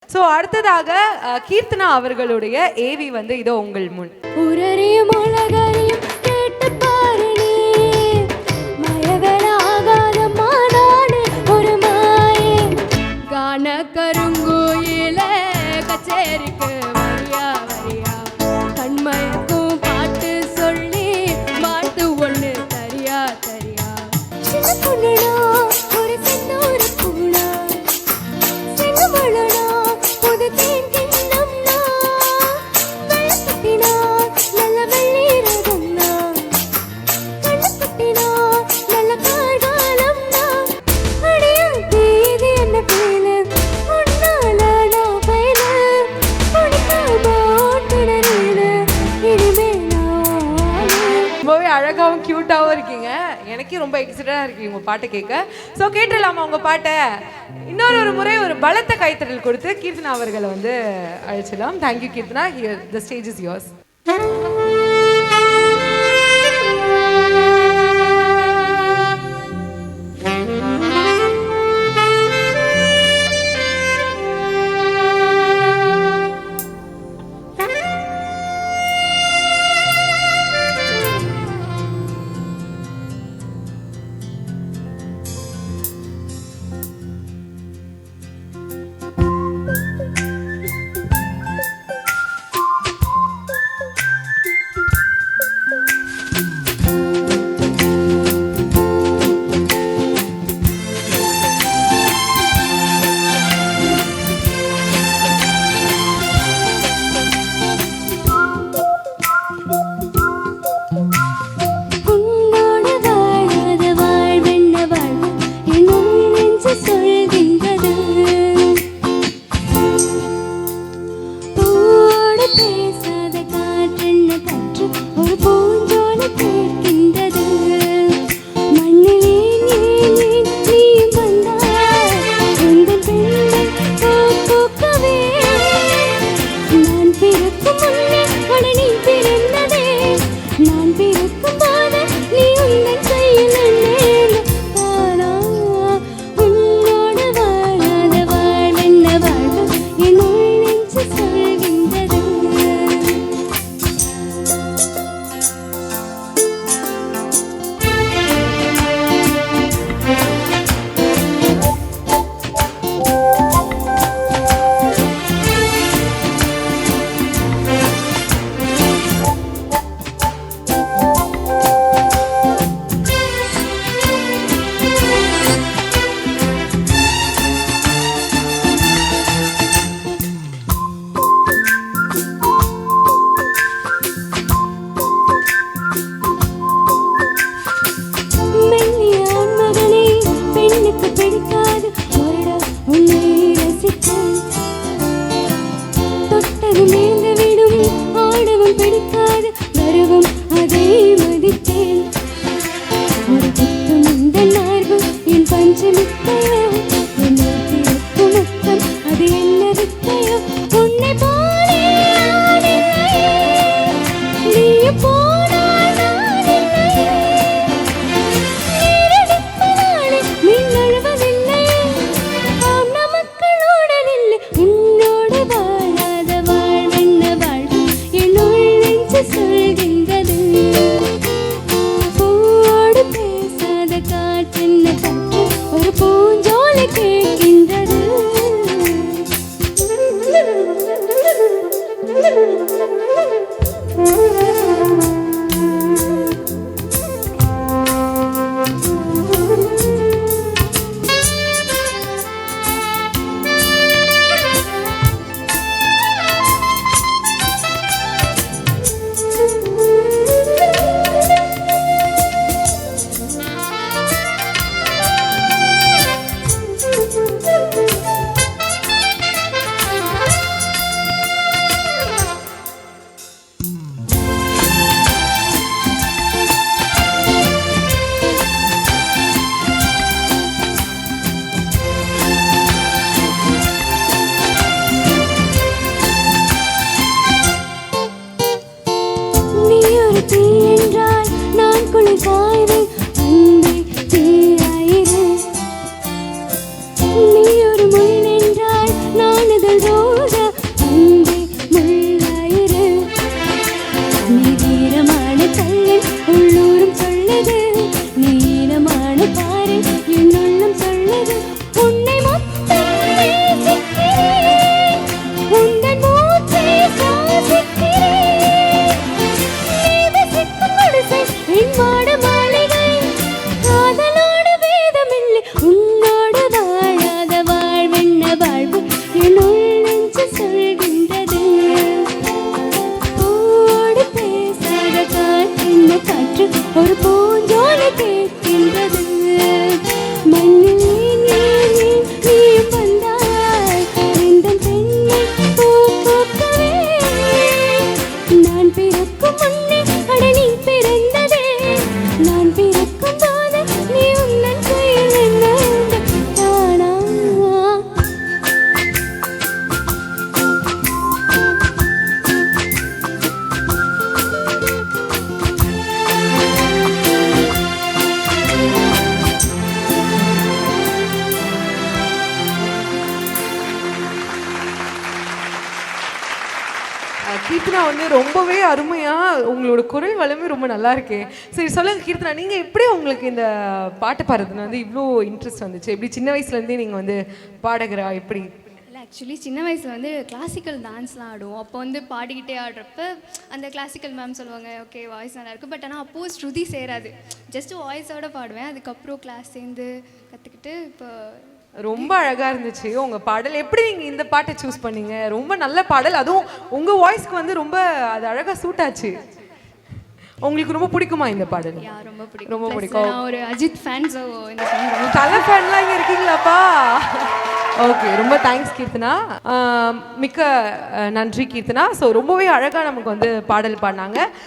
So அடுத்ததாக கீர்த்தனா அவர்களுடைய AV வந்து இதோ உங்கள் முன். உரறியும் உலகறியும் கேட்டு பாருனே, மயவனாகாத மானாடு ஒரு மாயே, கான கருங்கோயில கச்சேரிக்கு வரியா வரியா, கண்மயக்கும் பாட்டு சொல்லி மாட்டு ஒண்ணு தரியா தரியா. சின்ன பொண்ணுனா ஒரு செந்தூர பூனா, செங்கமலனா புது தேன் கிண்ணம்னா, வெள்ளக்கட்டினா நல்ல வெள்ளீரகம்னா, கண்ணக்கட்டினா நல்ல காய்காலம்னா, அடியாத்தி இது என்ன பேரு உன்னால நான் பயிரு உனக்காம ஓட்டுனரேனு இனிமே நான். ரொம்பவே அழகாகவும் க்யூட்டாகவும் இருக்கீங்க. எனக்கே ரொம்ப எக்ஸைட்டடாக இருக்கு உங்கள் பாட்டை கேட்க. ஸோ கேட்டுடலாமா உங்கள் பாட்டை? இன்னொரு முறை ஒரு பலத்த கைத்தறல் கொடுத்து கீர்த்தனா அவர்களை வந்து அழைச்சிடலாம். Thank you Keerthana. Here the stage is yours. Keerthana வந்து ரொம்பவே அருமையா உங்களோட குரல் வளமே ரொம்ப நல்லா இருக்கு. சரி சொல்லுங்க கீர்த்தனா, நீங்க எப்படி உங்களுக்கு இந்த பாட்டு பாடுறதுல வந்து இவ்வளோ இன்ட்ரெஸ்ட் வந்துச்சு? எப்படி சின்ன வயசுல இருந்தே நீங்க வந்து பாடகரா எப்படி? இல்லை ஆக்சுவலி சின்ன வயசில் வந்து கிளாசிக்கல் டான்ஸ்லாம் ஆடுவோம். அப்போ வந்து பாடிக்கிட்டே ஆடுறப்ப அந்த கிளாசிக்கல் மேம் சொல்லுவாங்க ஓகே வாய்ஸ் நல்லா இருக்குது, பட் ஆனால் அப்போது ஸ்ருதி சேராது, ஜஸ்ட் வாய்ஸோட பாடுவேன். அதுக்கப்புறம் கிளாஸ் சேர்ந்து கற்றுக்கிட்டு இப்போ ரொம்ப அழகா இருந்துச்சு உங்க பாடல். எப்படி நீங்க இந்த பாட்டை சூஸ் பண்ணீங்க? ரொம்ப நல்ல பாடல், அதுவும் உங்க வாய்ஸ்க்கு வந்து ரொம்ப அது அழகா சூட் ஆச்சு. உங்களுக்கு ரொம்ப பிடிக்குமா இந்த பாடல்? ரொம்ப பிடிக்கும். ரொம்ப Plus பிடிக்கும். நான் ஒரு அஜித் ஃபேன், ஸோ இந்த சாங் ரொம்ப தலை ஃபேன்லாம் இங்கே இருக்கீங்களாப்பா? ஓகே, ரொம்ப தேங்க்ஸ் கீர்த்தனா. மிக்க நன்றி கீர்த்தனா. ஸோ ரொம்பவே அழகாக நமக்கு வந்து பாடல் பாடினாங்க.